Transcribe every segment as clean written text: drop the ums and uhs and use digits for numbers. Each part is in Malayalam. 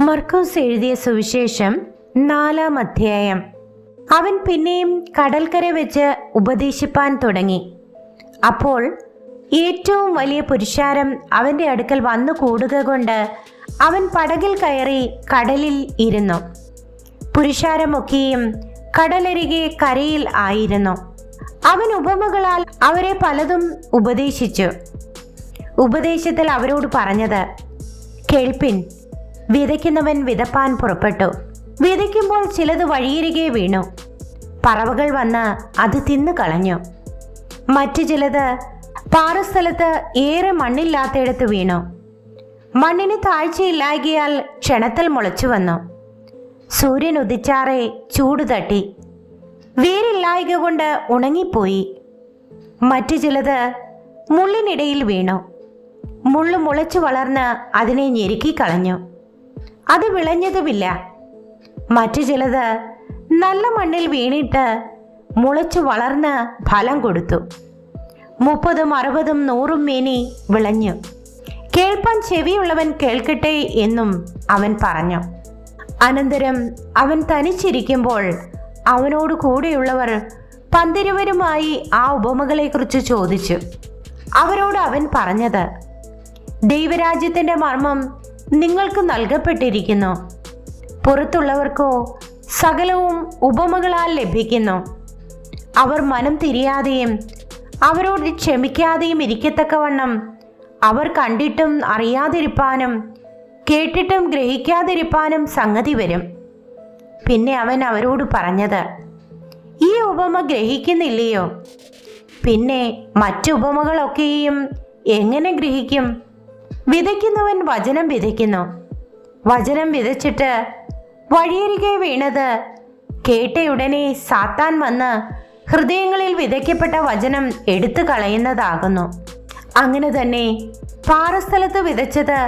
മർക്കോസ് എഴുതിയ സുവിശേഷം 4-ാം അധ്യായം. അവൻ പിന്നെയും കടൽക്കര വെച്ച് ഉപദേശിപ്പാൻ തുടങ്ങി. അപ്പോൾ ഏറ്റവും വലിയ പുരുഷാരം അവന്റെ അടുക്കൽ വന്നു കൂടുക കൊണ്ട് അവൻ പടകിൽ കയറി കടലിൽ ഇരുന്നു. പുരുഷാരമൊക്കെയും കടലരികെ കരയിൽ ആയിരുന്നു. അവൻ ഉപമകളാൽ അവരെ പലതും ഉപദേശിച്ചു. ഉപദേശത്തിൽ അവരോട് പറഞ്ഞത്, കേൾപ്പിൻ. വിതയ്ക്കുന്നവൻ വിതപ്പാൻ പുറപ്പെട്ടു. വിതയ്ക്കുമ്പോൾ ചിലത് വഴിയരികെ വീണു. പറവകൾ വന്ന് അത് തിന്നു കളഞ്ഞു. മറ്റു ചിലത് പാറസ്ഥലത്ത് ഏറെ മണ്ണില്ലാത്തയിടത്ത് വീണു. മണ്ണിന് താഴ്ചയില്ലായകയാൽ ക്ഷണത്തിൽ മുളച്ചു വന്നു. സൂര്യൻ ഉദിച്ചാറെ ചൂട് തട്ടി, വേരില്ലായക കൊണ്ട് ഉണങ്ങിപ്പോയി. മറ്റു ചിലത് മുള്ളിനിടയിൽ വീണു. മുള്ളു മുളച്ചു വളർന്ന് അതിനെ ഞെരുക്കി കളഞ്ഞു. അത് വിളഞ്ഞതുമില്ല. മറ്റു ചിലത് നല്ല മണ്ണിൽ വീണിട്ട് മുളച്ചു വളർന്ന് ഫലം കൊടുത്തു. 30, 60, 100 മേനി വിളഞ്ഞു. കേൾപ്പാൻ ചെവിയുള്ളവൻ കേൾക്കട്ടെ എന്നും അവൻ പറഞ്ഞു. അനന്തരം അവൻ തനിച്ചിരിക്കുമ്പോൾ അവനോട് കൂടെയുള്ളവർ പന്തിരുവരുമായി ആ ഉപമകളെക്കുറിച്ച് ചോദിച്ചു. അവരോട് അവൻ പറഞ്ഞത്, ദൈവരാജ്യത്തിന്റെ മർമ്മം നിങ്ങൾക്ക് നൽകപ്പെട്ടിരിക്കുന്നു. പുറത്തുള്ളവർക്കോ സകലവും ഉപമകളാൽ ലഭിക്കുന്നു. അവർ മനം തിരിയാതെയും അവരോട് ക്ഷമിക്കാതെയും ഇരിക്കത്തക്കവണ്ണം അവർ കണ്ടിട്ടും അറിയാതിരിപ്പാനും കേട്ടിട്ടും ഗ്രഹിക്കാതിരിപ്പാനും സംഗതി വരും. പിന്നെ അവൻ അവരോട് പറഞ്ഞത്, ഈ ഉപമ ഗ്രഹിക്കുന്നില്ലയോ? പിന്നെ മറ്റു ഉപമകളൊക്കെയും എങ്ങനെ ഗ്രഹിക്കും? വിതയ്ക്കുന്നവൻ വചനം വിതയ്ക്കുന്നു. വചനം വിതച്ചിട്ട് വഴിയരികെ വീണത് കേട്ടയുടനെ സാത്താൻ വന്ന് ഹൃദയങ്ങളിൽ വിതയ്ക്കപ്പെട്ട വചനം എടുത്തു കളയുന്നതാകുന്നു. അങ്ങനെ തന്നെ പാറസ്ഥലത്ത് വിതച്ചത്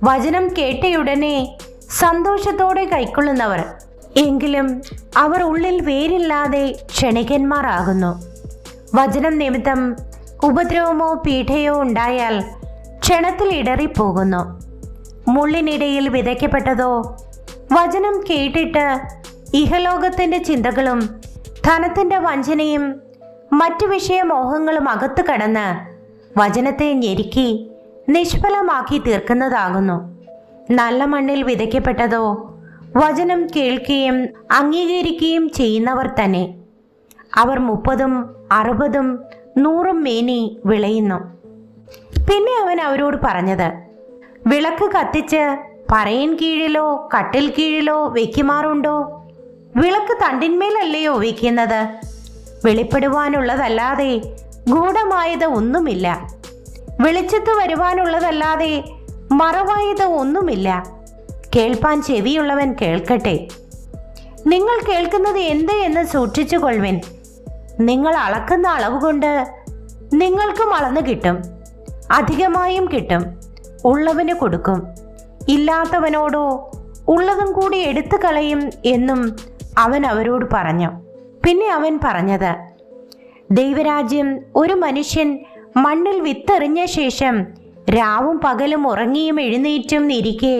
വചനം കേട്ടയുടനെ സന്തോഷത്തോടെ കൈക്കൊള്ളുന്നവർ, എങ്കിലും അവർ ഉള്ളിൽ വേരില്ലാതെ ക്ഷണികന്മാർ ആകുന്നു. വചനം നിമിത്തം ഉപദ്രവമോ പീഡയോ ഉണ്ടായാൽ ക്ഷണത്തിൽ ഇടറിപ്പോകുന്നു. മുള്ളിനിടയിൽ വിതയ്ക്കപ്പെട്ടതോ വചനം കേട്ടിട്ട് ഇഹലോകത്തിന്റെ ചിന്തകളും ധനത്തിന്റെ വഞ്ചനയും മറ്റു വിഷയമോഹങ്ങളും അകത്തു കടന്ന് വചനത്തെ ഞെരുക്കി നിഷ്ഫലമാക്കി തീർക്കുന്നതാകുന്നു. നല്ല മണ്ണിൽ വിതയ്ക്കപ്പെട്ടതോ വചനം കേൾക്കുകയും അംഗീകരിക്കുകയും ചെയ്യുന്നവർ തന്നെ. അവർ 30, 60, 100 മേനി വിളയുന്നു. പിന്നെ അവൻ അവരോട് പറഞ്ഞത്, വിളക്ക് കത്തിച്ച് പറയിൻ കീഴിലോ കട്ടിൽ കീഴിലോ വെക്കുമാറുണ്ടോ? വിളക്ക് തണ്ടിന്മേലല്ലയോ വെക്കുന്നത്? വെളിപ്പെടുവാനുള്ളതല്ലാതെ ഗൂഢമായത് ഒന്നുമില്ല. വെളിച്ചത്ത് വരുവാനുള്ളതല്ലാതെ മറവായത് ഒന്നുമില്ല. കേൾപ്പാൻ ചെവിയുള്ളവൻ കേൾക്കട്ടെ. നിങ്ങൾ കേൾക്കുന്നത് എന്ത് എന്ന് സൂക്ഷിച്ചു കൊള്ളുവിൻ. നിങ്ങൾ അളക്കുന്ന അളവ് കൊണ്ട് നിങ്ങൾക്കും അളന്നു കിട്ടും, അധികമായും കിട്ടും. ഉള്ളവന് കൊടുക്കും, ഇല്ലാത്തവനോടോ ഉള്ളതും കൂടി എടുത്തു കളയും എന്നും അവൻ അവരോട് പറഞ്ഞു. പിന്നെ അവൻ പറഞ്ഞത്, ദൈവരാജ്യം ഒരു മനുഷ്യൻ മണ്ണിൽ വിത്തെറിഞ്ഞ ശേഷം രാവും പകലും ഉറങ്ങിയും എഴുന്നേറ്റും ഇരിക്കെ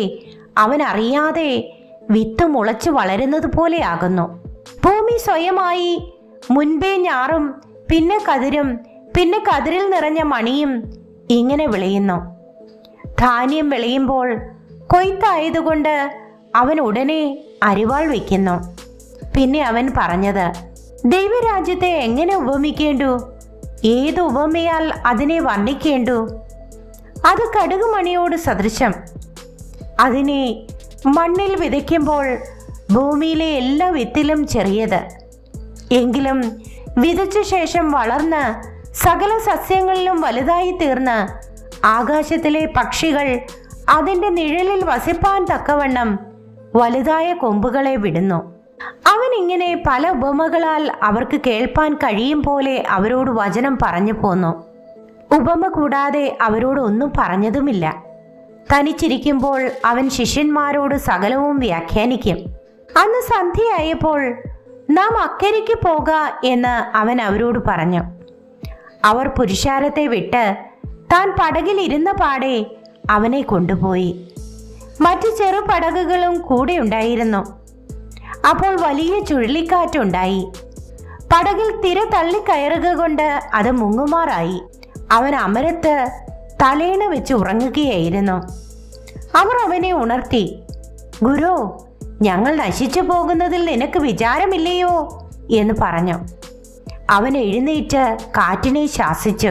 അവൻ അറിയാതെ വിത്ത് മുളച്ചു വളരുന്നത് പോലെയാകുന്നു. ഭൂമി സ്വയമായി മുൻപേ ഞാറും പിന്നെ കതിരും പിന്നെ കതിരിൽ നിറഞ്ഞ മണിയും ഇങ്ങനെ വിളയുന്നു. ധാന്യം വിളയുമ്പോൾ കൊയ്ത്തായതുകൊണ്ട് അവൻ ഉടനെ അരിവാൾ വയ്ക്കുന്നു. പിന്നെ അവൻ പറഞ്ഞത്, ദൈവരാജ്യത്തെ എങ്ങനെ ഉപമിക്കേണ്ടു? ഏത് ഉപമയാൽ അതിനെ വർണ്ണിക്കേണ്ടു? അത് കടുകുമണിയോട് സദൃശം. അതിനെ മണ്ണിൽ വിതയ്ക്കുമ്പോൾ ഭൂമിയിലെ എല്ലാ വിത്തിലും ചെറിയത്, എങ്കിലും വിതച്ച ശേഷം വളർന്ന് സകല സസ്യങ്ങളിലും വലുതായി തീർന്ന് ആകാശത്തിലെ പക്ഷികൾ അതിൻ്റെ നിഴലിൽ വസിപ്പാൻ തക്കവണ്ണം വലുതായ കൊമ്പുകളെ വിടുന്നു. അവൻ ഇങ്ങനെ പല ഉപമകളാൽ അവർക്ക് കേൾപ്പാൻ കഴിയും പോലെ അവരോട് വചനം പറഞ്ഞു പോന്നു. ഉപമ കൂടാതെ അവരോട് ഒന്നും പറഞ്ഞതുമില്ല. തനിച്ചിരിക്കുമ്പോൾ അവൻ ശിഷ്യന്മാരോട് സകലവും വ്യാഖ്യാനിക്കും. അന്ന് സന്ധ്യയായപ്പോൾ നാം അക്കരയ്ക്ക് പോക എന്ന് അവൻ അവരോട് പറഞ്ഞു. അവർ പുരുഷാരത്തെ വിട്ട് താൻ പടകിൽ ഇരുന്ന പാടെ അവനെ കൊണ്ടുപോയി. മറ്റു ചെറു പടകുകളും കൂടെ ഉണ്ടായിരുന്നു. അപ്പോൾ വലിയ ചുഴലിക്കാറ്റുണ്ടായി. പടകിൽ തിര തള്ളിക്കയറുക കൊണ്ട് അത് മുങ്ങുമാറായി. അവൻ അമരത്ത് തലേണ വെച്ച് ഉറങ്ങുകയായിരുന്നു. അവർ അവനെ ഉണർത്തി. ഗുരു, ഞങ്ങൾ നശിച്ചു പോകുന്നതിൽ നിനക്ക് വിചാരമില്ലയോ എന്ന് പറഞ്ഞു. അവൻ എഴുന്നേറ്റ് കാറ്റിനെ ശാസിച്ചു.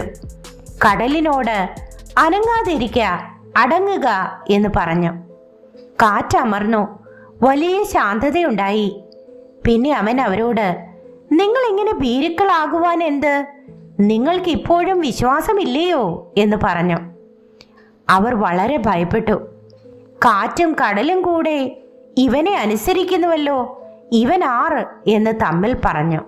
കടലിനോട് അനങ്ങാതിരിക്ക, അടങ്ങുക എന്ന് പറഞ്ഞു. കാറ്റമർന്നു. വലിയ ശാന്തതയുണ്ടായി. പിന്നെ അവൻ അവരോട്, നിങ്ങൾ ഇങ്ങനെ ഭീരുക്കളാകുവാൻ എന്ത്? നിങ്ങൾക്ക് ഇപ്പോഴും വിശ്വാസമില്ലയോ എന്ന് പറഞ്ഞു. അവർ വളരെ ഭയപ്പെട്ടു. കാറ്റും കടലും കൂടെ ഇവനെ അനുസരിക്കുന്നുവല്ലോ, ഇവൻ ആര് എന്ന് തമ്മിൽ പറഞ്ഞു.